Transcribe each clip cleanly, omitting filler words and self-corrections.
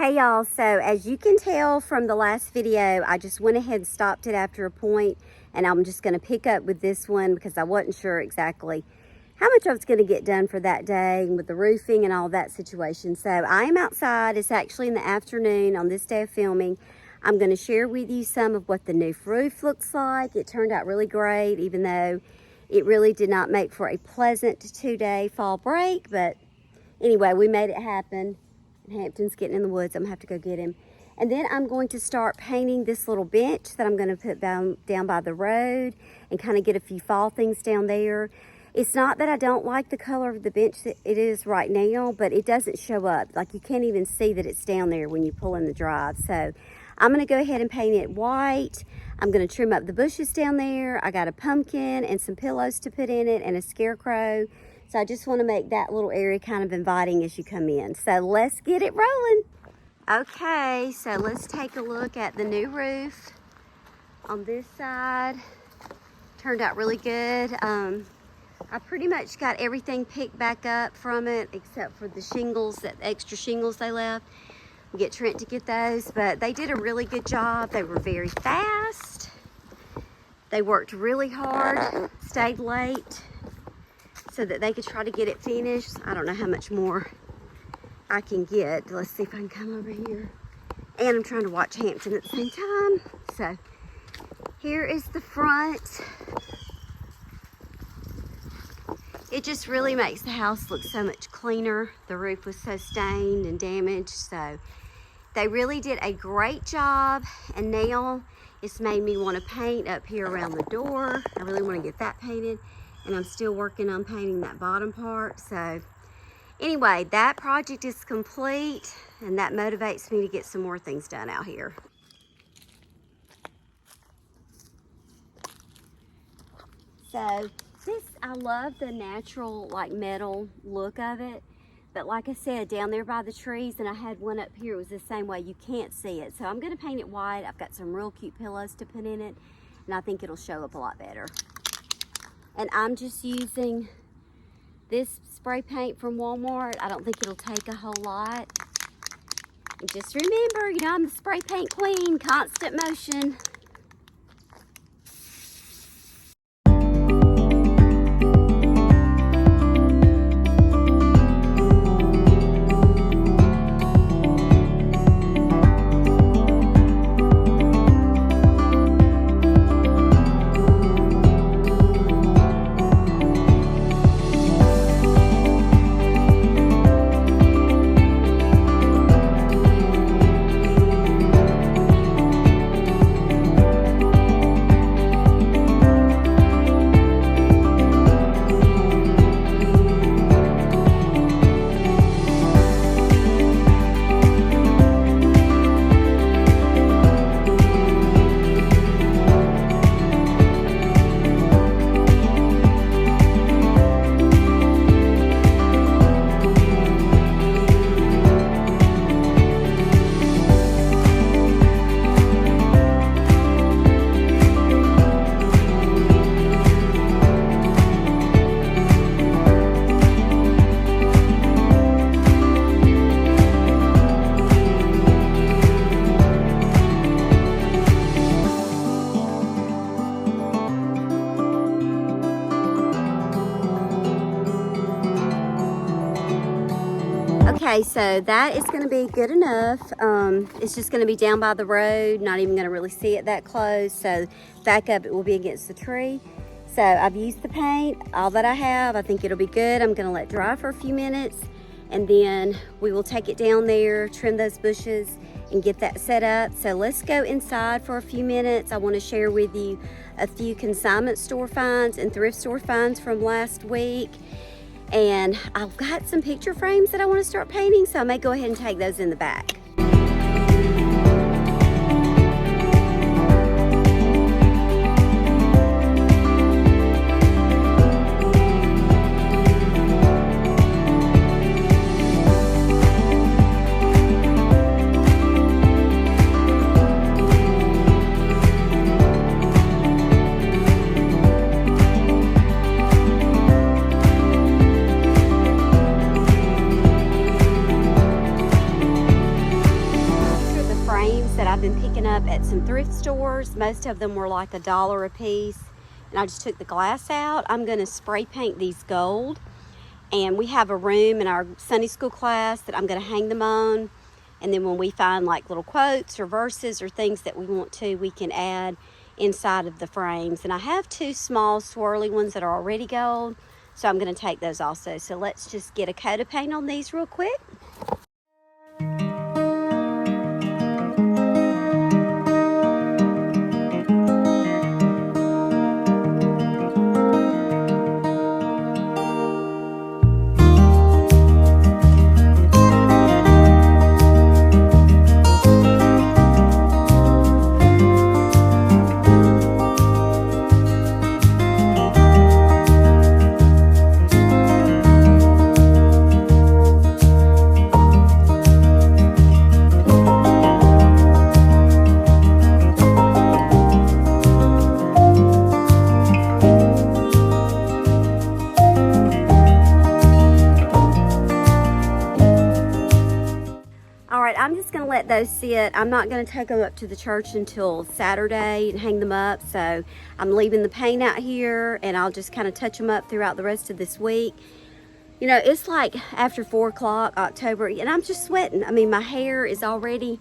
Hey y'all, so as you can tell from the last video, I just went ahead and stopped it after a point, and I'm just going to pick up with this one because I wasn't sure exactly how much I was going to get done for that day with the roofing and all that situation. So I am outside. It's actually in the afternoon on this day of filming. I'm going to share with you some of what the new roof looks like. It turned out really great, even though it really did not make for a pleasant 2-day fall break, but anyway, we made it happen. Hampton's getting in the woods. I'm gonna have to go get him. And then I'm going to start painting this little bench that I'm gonna put down by the road and kind of get a few fall things down there. It's not that I don't like the color of the bench that it is right now, but it doesn't show up. Like, you can't even see that it's down there when you pull in the drive. So I'm gonna go ahead and paint it white. I'm gonna trim up the bushes down there. I got a pumpkin and some pillows to put in it and a scarecrow. So I just want to make that little area kind of inviting as you come in. So let's get it rolling. Okay, so let's take a look at the new roof on this side. Turned out really good. I pretty much got everything picked back up from it except for the shingles, that extra shingles they left. We'll get Trent to get those, but they did a really good job. They were very fast. They worked really hard, stayed late, so that they could try to get it finished. I don't know how much more I can get. Let's see if I can come over here. And I'm trying to watch Hampton at the same time. So here is the front. It just really makes the house look so much cleaner. The roof was so stained and damaged. So they really did a great job. And now it's made me want to paint up here around the door. I really want to get that painted. And I'm still working on painting that bottom part. So anyway, that project is complete, and that motivates me to get some more things done out here. So this, I love the natural like metal look of it. But like I said, down there by the trees, and I had one up here, it was the same way. You can't see it. So I'm gonna paint it white. I've got some real cute pillows to put in it, and I think it'll show up a lot better. And I'm just using this spray paint from Walmart. I don't think it'll take a whole lot. And just remember, you know, I'm the spray paint queen, constant motion. Okay, so that is going to be good enough. It's just going to be down by the road, not even going to really see it that close. So back up, it will be against the tree. So I've used the paint, all that I have. I think it'll be good. I'm going to let dry for a few minutes, and then we will take it down there, trim those bushes, and get that set up. So let's go inside for a few minutes. I want to share with you a few consignment store finds and thrift store finds from last week. And I've got some picture frames that I want to start painting, so I may go ahead and take those in the back. at some thrift stores. Most of them were like $1 a piece. And I just took the glass out. I'm gonna spray paint these gold. And we have a room in our Sunday school class that I'm gonna hang them on. And then when we find like little quotes or verses or things that we want to, we can add inside of the frames. And I have 2 small swirly ones that are already gold, so I'm gonna take those also. So let's just get a coat of paint on these real quick. I'm just gonna let those sit. I'm not gonna take them up to the church until Saturday and hang them up. So I'm leaving the paint out here and I'll just kind of touch them up throughout the rest of this week. You know, it's like after 4 o'clock, October, and I'm just sweating. I mean, my hair is already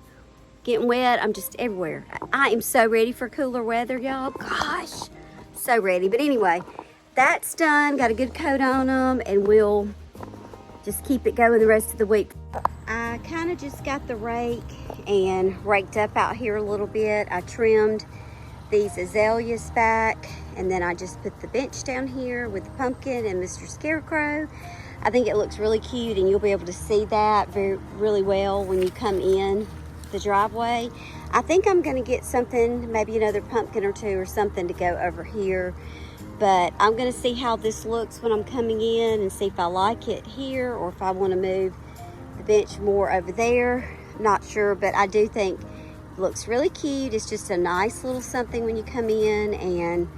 getting wet. I'm just everywhere. I am so ready for cooler weather, y'all. Gosh, so ready. But anyway, that's done. Got a good coat on them and we'll just keep it going the rest of the week. I kind of just got the rake and raked up out here a little bit. I trimmed these azaleas back, and then I just put the bench down here with the pumpkin and Mr. Scarecrow. I think it looks really cute, and you'll be able to see that really well when you come in the driveway. I think I'm gonna get something, maybe another pumpkin or 2 or something to go over here, but I'm gonna see how this looks when I'm coming in and see if I like it here or if I wanna move the bench more over there. Not sure, but I do think it looks really cute. It's just a nice little something when you come in, and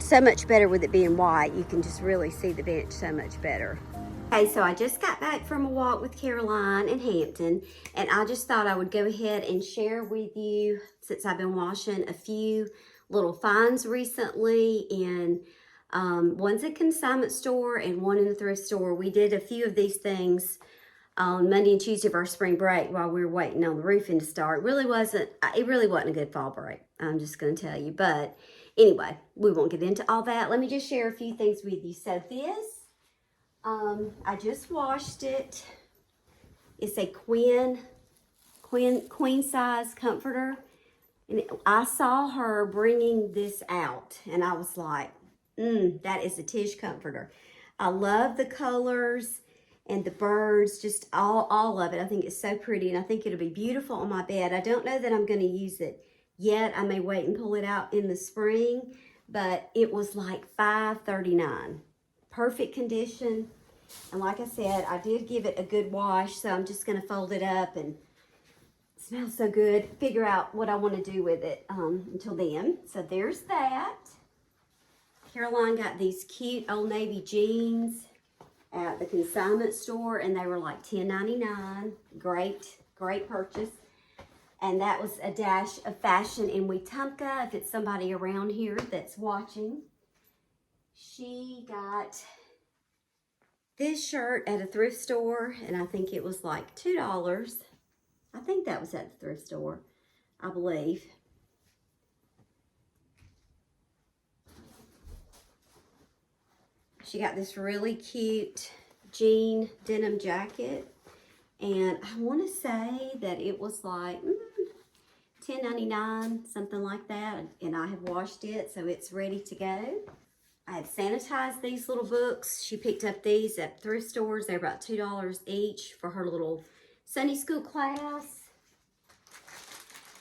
so much better with it being white. You can just really see the bench so much better. Okay, so I just got back from a walk with Caroline in Hampton, and I just thought I would go ahead and share with you, since I've been washing, a few little finds recently in one's a consignment store and one in a thrift store. We did a few of these things on Monday and Tuesday of our spring break while we were waiting on the roofing to start. It really wasn't a good fall break, I'm just going to tell you. But anyway, we won't get into all that. Let me just share a few things with you. So this, I just washed it. It's a queen size comforter. And I saw her bringing this out, and I was like, that is a Tish comforter. I love the colors and the birds, just all of it. I think it's so pretty, and I think it'll be beautiful on my bed. I don't know that I'm going to use it yet. I may wait and pull it out in the spring, but it was like $5.39. Perfect condition. And like I said, I did give it a good wash, so I'm just going to fold it up, and it smells so good. Figure out what I want to do with it until then. So there's that. Caroline got these cute Old Navy jeans at the consignment store, and they were like $10.99. Great purchase. And that was a dash of fashion in Wetumpka, if it's somebody around here that's watching. She got this shirt at a thrift store, and I think it was like $2. I think that was at the thrift store, I believe. She got this really cute jean denim jacket, and I want to say that it was like $10.99, something like that, and I have washed it, so it's ready to go. I have sanitized these little books. She picked up these at thrift stores. They're about $2 each for her little Sunday school class.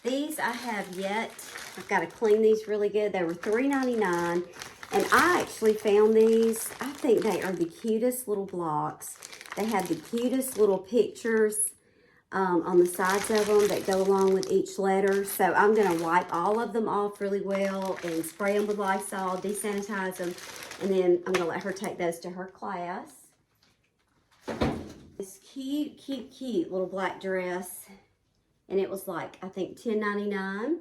These I have yet. I've got to clean these really good. They were $3.99. And I actually found these. I think they are the cutest little blocks. They have the cutest little pictures on the sides of them that go along with each letter. So I'm going to wipe all of them off really well and spray them with Lysol, desanitize them, and then I'm going to let her take those to her class. This cute little black dress. and it was like, I think $10.99.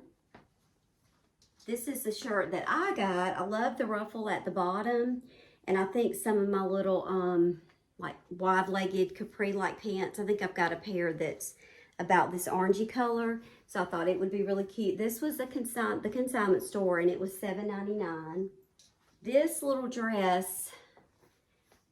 This is the shirt that I got. I love the ruffle at the bottom, and I think some of my little like wide-legged capri-like pants, I think I've got a pair that's about this orangey color, so I thought it would be really cute. This was the consignment store, and it was $7.99. This little dress,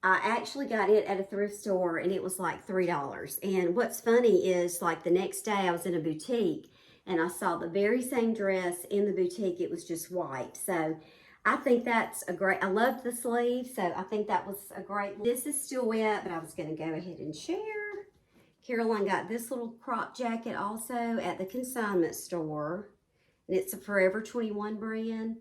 I actually got it at a thrift store, and it was like $3. And what's funny is, like, the next day I was in a boutique, and I saw the very same dress in the boutique. It was just white. So I think that's a great, I loved the sleeve, so I think that was a great. This is still wet, but I was going to go ahead and share. Caroline got this little crop jacket also at the consignment store, and it's a Forever 21 brand,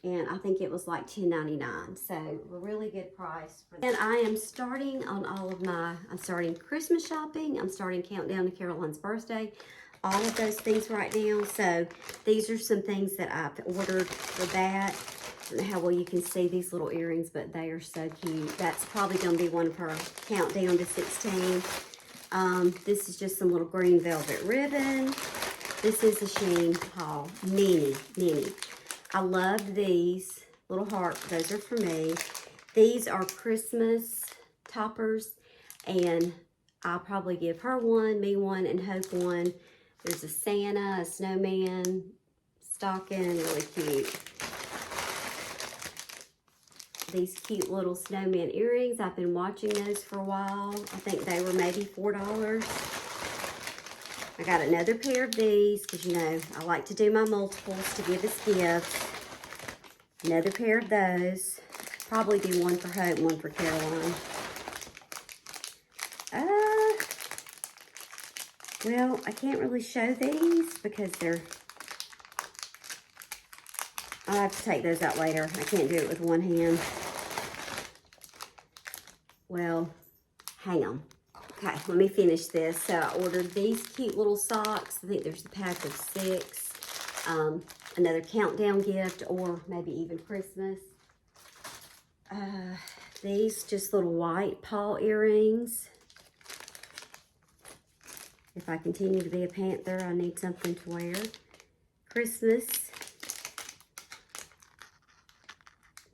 and I think it was like $10.99, so a really good price for that. And I am starting on all of my, I'm starting Christmas shopping, I'm starting countdown to Caroline's birthday, all of those things right now. So these are some things that I've ordered for that. I don't know how well you can see these little earrings, but they are so cute. That's probably going to be one of her countdown to 16. This is just some little green velvet ribbon. This is a Shein haul. Mini. I love these little heart. Those are for me. These are Christmas toppers, and I'll probably give her one, me one, and Hope one. There's a Santa, a snowman, stocking, really cute. These cute little snowman earrings. I've been watching those for a while. I think they were maybe $4. I got another pair of these because, you know, I like to do my multiples to give as gifts. Another pair of those. Probably do one for Hope, one for Caroline. Well, I can't really show these because they're... I'll have to take those out later. I can't do it with one hand. Well, hang on. Okay, let me finish this. So I ordered these cute little socks. I think there's a pack of 6. Another countdown gift, or maybe even Christmas. These just little white paw earrings. If I continue to be a Panther, I need something to wear. Christmas.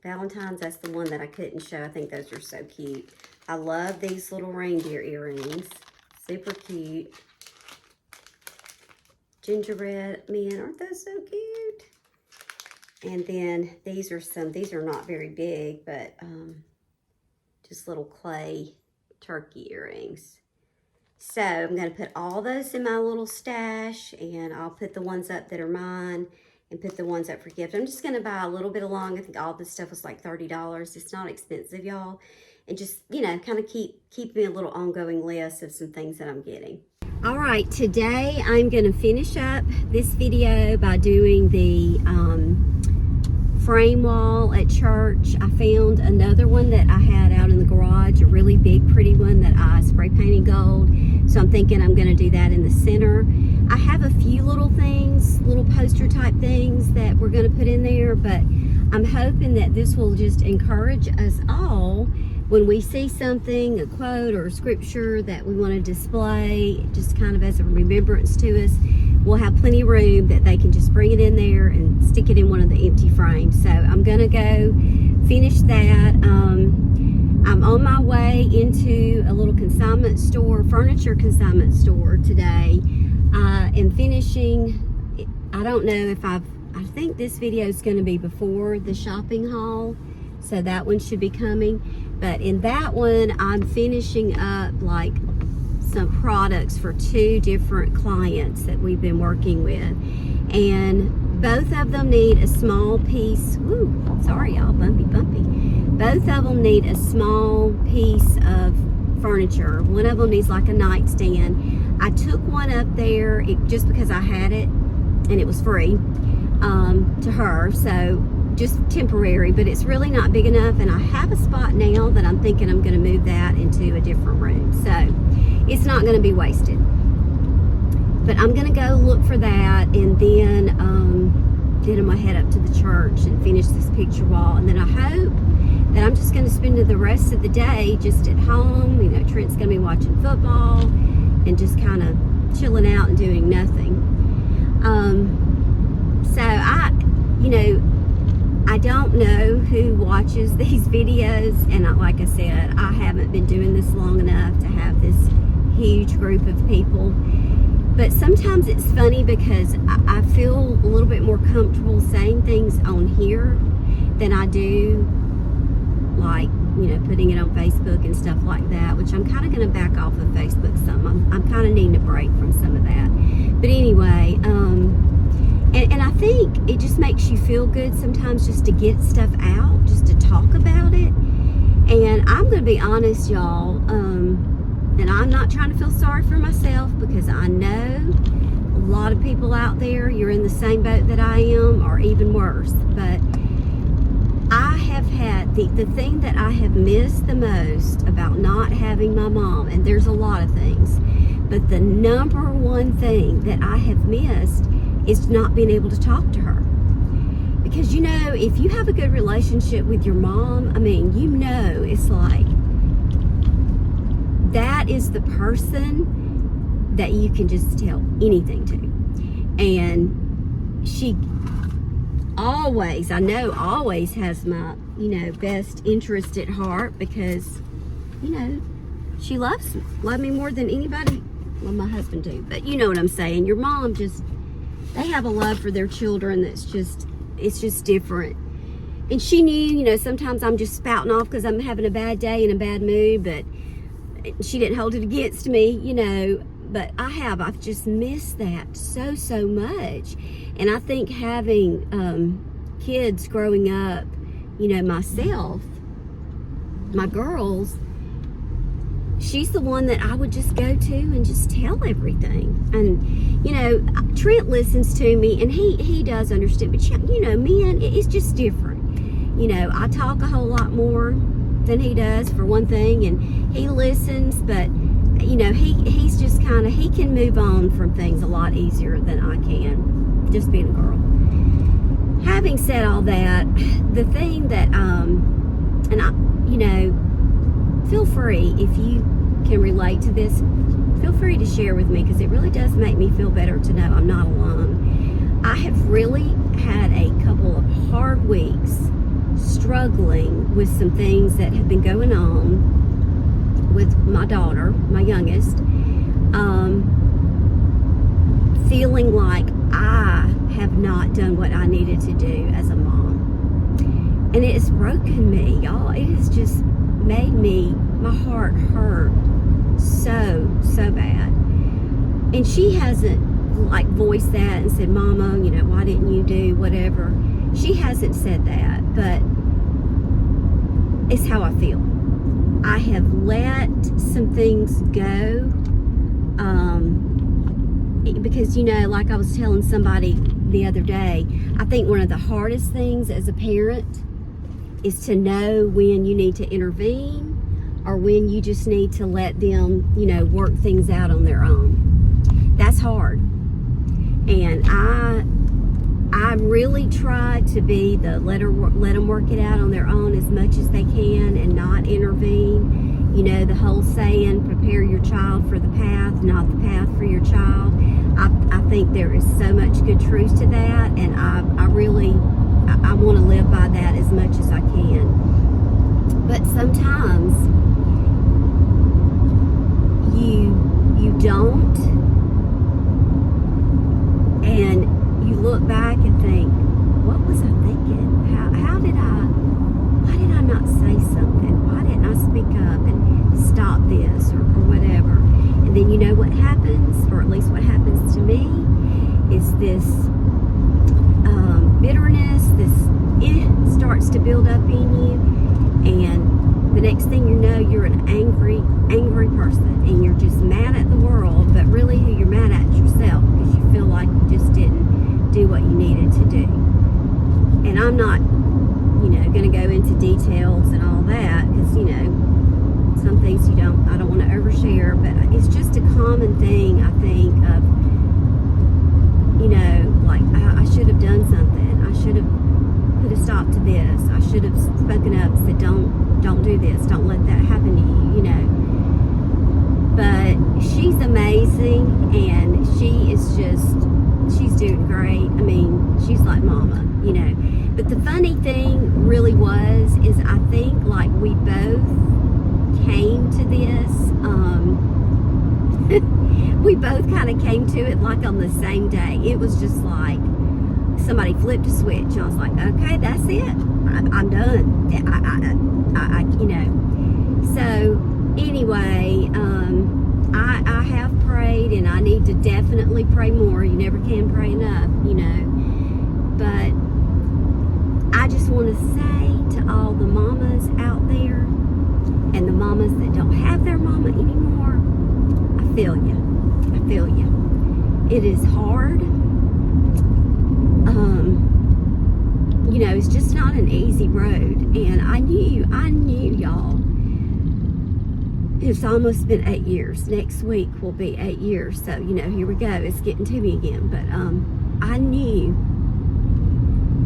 Valentine's, that's the one that I couldn't show. I think those are so cute. I love these little reindeer earrings. Super cute. Gingerbread men, aren't those so cute? And then these are not very big, but just little clay turkey earrings. So I'm going to put all those in my little stash, and I'll put the ones up that are mine and put the ones up for gift. I'm just going to buy a little bit along. I think all this stuff was like $30. It's not expensive, y'all. And just, you know, kind of keep me a little ongoing list of some things that I'm getting. All right, today I'm going to finish up this video by doing the frame wall at church. I found another one that I had out in the garage, a really big, pretty one that I spray painted gold. So I'm thinking I'm going to do that in the center. I have a few little things, little poster type things that we're going to put in there, but I'm hoping that this will just encourage us all when we see something, a quote or a scripture that we want to display, just kind of as a remembrance to us. We'll have plenty of room that they can just bring it in there and stick it in one of the empty frames. So I'm going to go finish that. I'm on my way into a little consignment store, furniture consignment store today, and finishing. I don't know if I think this video is going to be before the shopping haul, so that one should be coming. But in that one, I'm finishing up like some products for 2 different clients that we've been working with, and both of them need a small piece. Ooh, sorry y'all, bumpy. Both of them need a small piece of furniture. One of them needs like a nightstand. I took one up there just because I had it and it was free to her, so just temporary, but it's really not big enough, and I have a spot now that I'm thinking I'm going to move that into a different room, so it's not going to be wasted. But I'm going to go look for that, and then I'm going to head up to the church and finish this picture wall, and then I hope that I'm just going to spend the rest of the day just at home. You know, Trent's going to be watching football and just kind of chilling out and doing nothing. So I don't know who watches these videos, and like I said, I haven't been doing this long enough to have this huge group of people. But sometimes it's funny because I feel a little bit more comfortable saying things on here than I do, like, putting it on Facebook and stuff like that, which I'm kind of going to back off of Facebook some. I'm kind of needing a break from some of that. But anyway, and I think it just makes you feel good sometimes just to get stuff out, just to talk about it. And I'm going to be honest, y'all, and I'm not trying to feel sorry for myself, because I know a lot of people out there, you're in the same boat that I am, or even worse. But I have had, the thing that I have missed the most about not having my mom, and there's a lot of things, but the number one thing that I have missed is not being able to talk to her. Because if you have a good relationship with your mom, it's like, that is the person that you can just tell anything to. And she always has my, best interest at heart, because, she loves me more than anybody. Well, my husband too, but you know what I'm saying. Your mom they have a love for their children it's just different. And she knew, sometimes I'm just spouting off because I'm having a bad day and a bad mood, but she didn't hold it against me, but I've just missed that so much. And I think having kids growing up, myself, my girls, she's the one that I would just go to and just tell everything. And Trent listens to me, and he does understand, but men, it's just different. I talk a whole lot more than he does, for one thing, and he listens, but he's just he can move on from things a lot easier than I can, just being a girl. Having said all that, the thing that and I feel free, if you can relate to this, feel free to share with me, because it really does make me feel better to know I'm not alone. I have really had a couple of hard weeks struggling with some things that have been going on with my daughter, my youngest, feeling like I have not done what I needed to do as a mom. And it has broken me, y'all. It has just made my heart hurt so bad. And she hasn't voiced that and said, Mama, why didn't you do whatever? She hasn't said that, but it's how I feel. I have let some things go, because like I was telling somebody the other day, I think one of the hardest things as a parent is to know when you need to intervene, or when you just need to let them, work things out on their own. That's hard. And I really try to be the let them work it out on their own as much as they can, and not intervene. The whole saying, prepare your child for the path, not the path for your child. I think there is so much good truth to that, and I want to live by that as much as I can. But sometimes you don't, and you look back and think, what was I thinking? Why did I not say something? Why didn't I speak up and stop this, or whatever? And then what happens, or at least what happens to me, is this bitterness, starts to build up in you, and the next thing you know, you're an angry person, and you're just mad at the world, but really who you're mad at is yourself, because you feel like you just didn't do what you needed to do. And I'm not, going to go into details and all that, because, some things I don't want to overshare, but it's just a common thing, I think, of, I should have done something. I should have put a stop to this. I should have spoken up, said, don't do this. Don't let that happen to you, But she's amazing, and great. I mean, she's like mama, you know. But the funny thing really is I think like we both came to this, we both kind of came to it like on the same day. It was just like somebody flipped a switch. I was like, okay, that's it. I'm done. I you know. So anyway, I have prayed, and I need to definitely pray more. You never can pray enough, you know. But I just want to say to all the mamas out there and the mamas that don't have their mama anymore, I feel you. I feel you. It is hard. You know, it's just not an easy road. And I knew y'all. It's almost been 8 years. Next week will be 8 years. So, you know, here we go. It's getting to me again. But I knew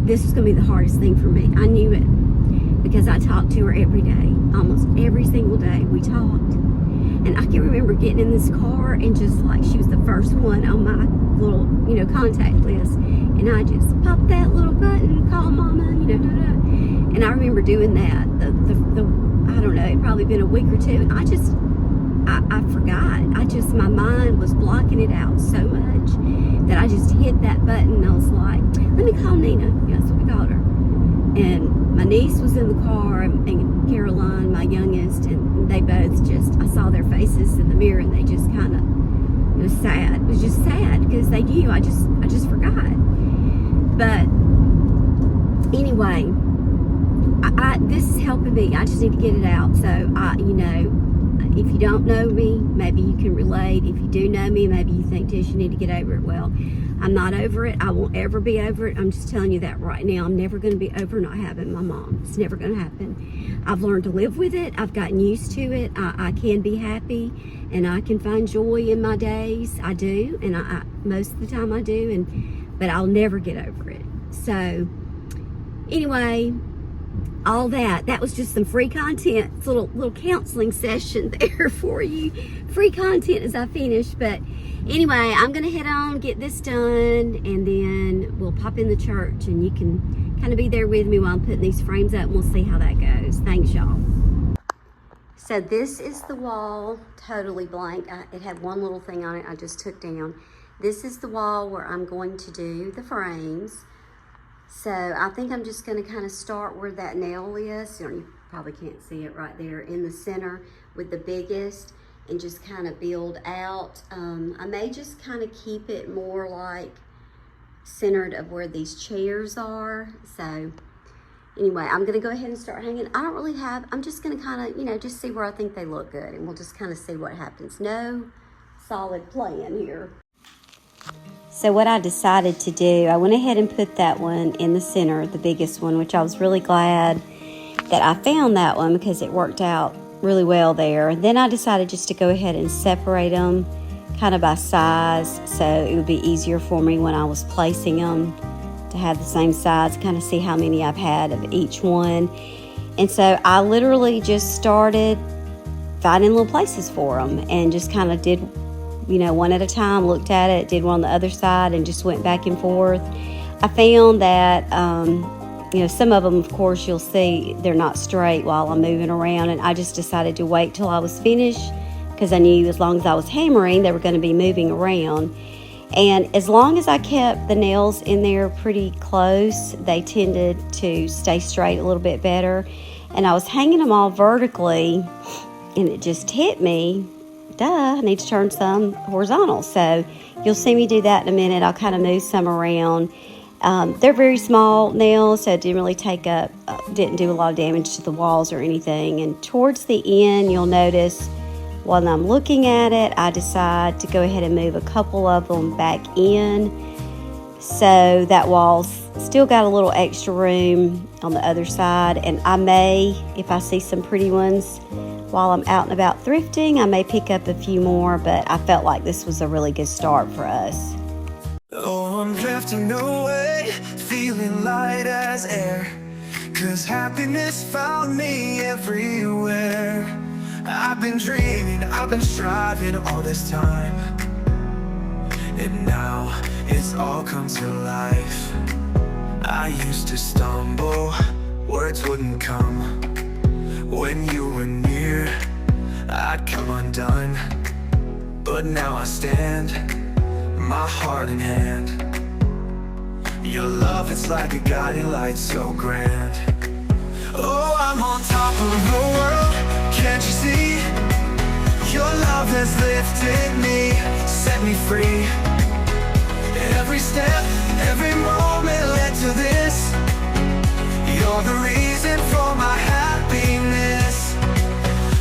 this was going to be the hardest thing for me. I knew it because I talked to her every day. Almost every single day we talked. And I can remember getting in this car and just like, she was the first one on my little, you know, contact list. And I just popped that little button, call mama, you know, and I remember doing that. I don't know, it probably been a week or two. And I forgot. My mind was blocking it out so much that I just hit that button. And I was like, let me call Nina. Yeah, that's what we called her. And my niece was in the car, and Caroline, my youngest, and they both just, I saw their faces in the mirror, and they just kind of, it was sad. It was just sad because they knew. I just forgot. But anyway, this is helping me. I just need to get it out. So you know, if you don't know me, maybe you can relate. If you do know me, maybe you think, Tish, you need to get over it. Well, I'm not over it. I won't ever be over it. I'm just telling you that right now. I'm never going to be over not having my mom. It's never going to happen. I've learned to live with it. I've gotten used to it. I can be happy, and I can find joy in my days. I do, and I most of the time I do, but I'll never get over it. So anyway, all that was just some free content. It's a little counseling session there for you. Free content as I finish. But anyway, I'm gonna head on, get this done, and then we'll pop in the church, and you can kind of be there with me while I'm putting these frames up, and we'll see how that goes. Thanks, y'all. So this is the wall, totally blank. It had one little thing on it I just took down. This is the wall where I'm going to do the frames. So I think I'm just going to kind of start where that nail is. You probably can't see it right there in the center with the biggest, and just kind of build out. I may just kind of keep it more like centered of where these chairs are. So anyway, I'm going to go ahead and start hanging. I'm just going to kind of, you know, just see where I think they look good, and we'll just kind of see what happens. No solid plan here. So what I decided to do, I went ahead and put that one in the center, the biggest one, which I was really glad that I found that one because it worked out really well there. Then I decided just to go ahead and separate them kind of by size, so it would be easier for me when I was placing them to have the same size, kind of see how many I've had of each one. And so I literally just started finding little places for them and just kind of did, you know, one at a time, looked at it, did one on the other side, and just went back and forth. I found that, you know, some of them, of course, you'll see they're not straight while I'm moving around, and I just decided to wait till I was finished because I knew as long as I was hammering, they were going to be moving around. And as long as I kept the nails in there pretty close, they tended to stay straight a little bit better. And I was hanging them all vertically, and it just hit me, I need to turn some horizontal. So you'll see me do that in a minute. I'll kind of move some around. They're very small nails, so it didn't really didn't do a lot of damage to the walls or anything. And towards the end, you'll notice while I'm looking at it, I decide to go ahead and move a couple of them back in. So that wall's still got a little extra room on the other side. And I may, if I see some pretty ones, while I'm out and about thrifting, I may pick up a few more, but I felt like this was a really good start for us. Oh, I'm drifting away, feeling light as air, 'cause happiness found me everywhere. I've been dreaming, I've been striving all this time, and now it's all come to life. I used to stumble, words wouldn't come. When you were near, I'd come undone. But now I stand, my heart in hand. Your love, it's like a guiding light so grand. Oh, I'm on top of the world, can't you see? Your love has lifted me, set me free. Every step, every moment led to this. You're the reason for my happiness.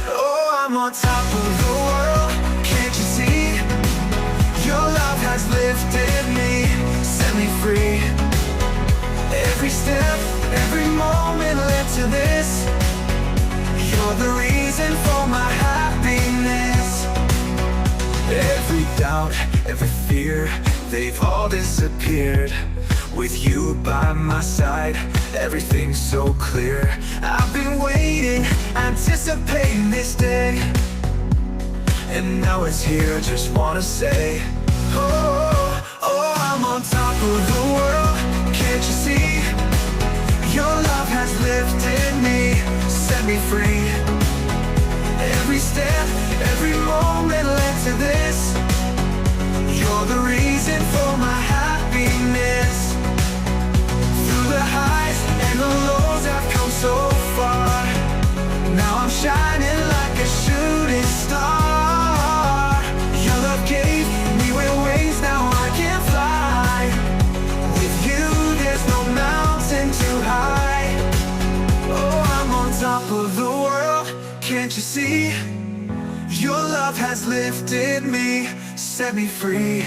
Oh, I'm on top of the world, can't you see? Your love has lifted me, set me free. Every step, every moment led to this. You're the reason for my happiness. Every doubt, every fear, they've all disappeared. With you by my side, everything's so clear. I've been waiting, anticipating this day, and now it's here, just wanna say, oh, oh, I'm on top of the world, can't you see? Your love has lifted me, set me free. Every step, every moment led to this. You're the reason for my happiness. Through the highs and the lows, I've come so far. Now I'm shining like a shooting star. Your love gave me wings, now I can fly. With you, there's no mountain too high. Oh, I'm on top of the world, can't you see? Your love has lifted me, set me free.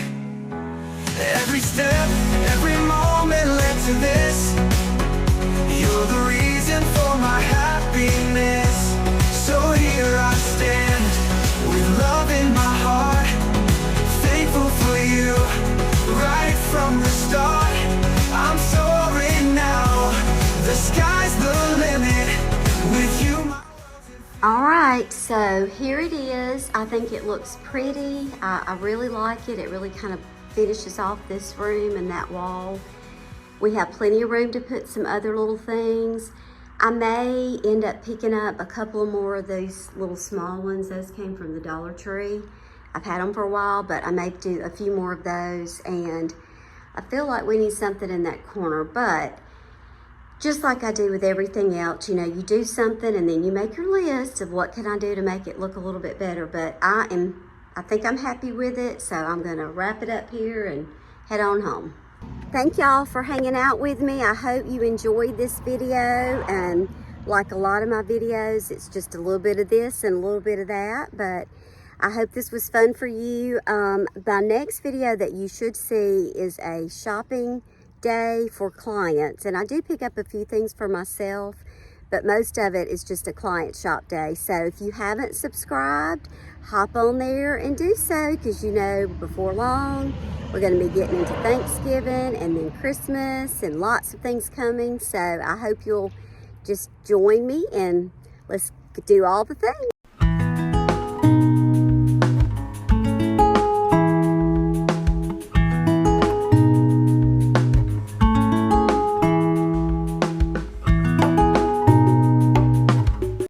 Every step, every moment led to this. You're the reason for my happiness. So here I stand, with love in my heart, thankful for you, right from the start. I'm soaring now, the sky's the limit, with you my... Alright, so here it is. I think it looks pretty. I really like it. It really kind of finishes off this room and that wall. We have plenty of room to put some other little things. I may end up picking up a couple more of these little small ones. Those came from the Dollar Tree. I've had them for a while, but I may do a few more of those, and I feel like we need something in that corner. But just like I do with everything else, you know, you do something and then you make your list of what can I do to make it look a little bit better. But I think I'm happy with it, so I'm gonna wrap it up here and head on home. Thank y'all for hanging out with me. I hope you enjoyed this video, and like a lot of my videos, it's just a little bit of this and a little bit of that, but I hope this was fun for you. My next video that you should see is a shopping day for clients, and I do pick up a few things for myself, but most of it is just a client shop day. So if you haven't subscribed, hop on there and do so, because you know before long we're going to be getting into Thanksgiving and then Christmas and lots of things coming. So I hope you'll just join me and let's do all the things.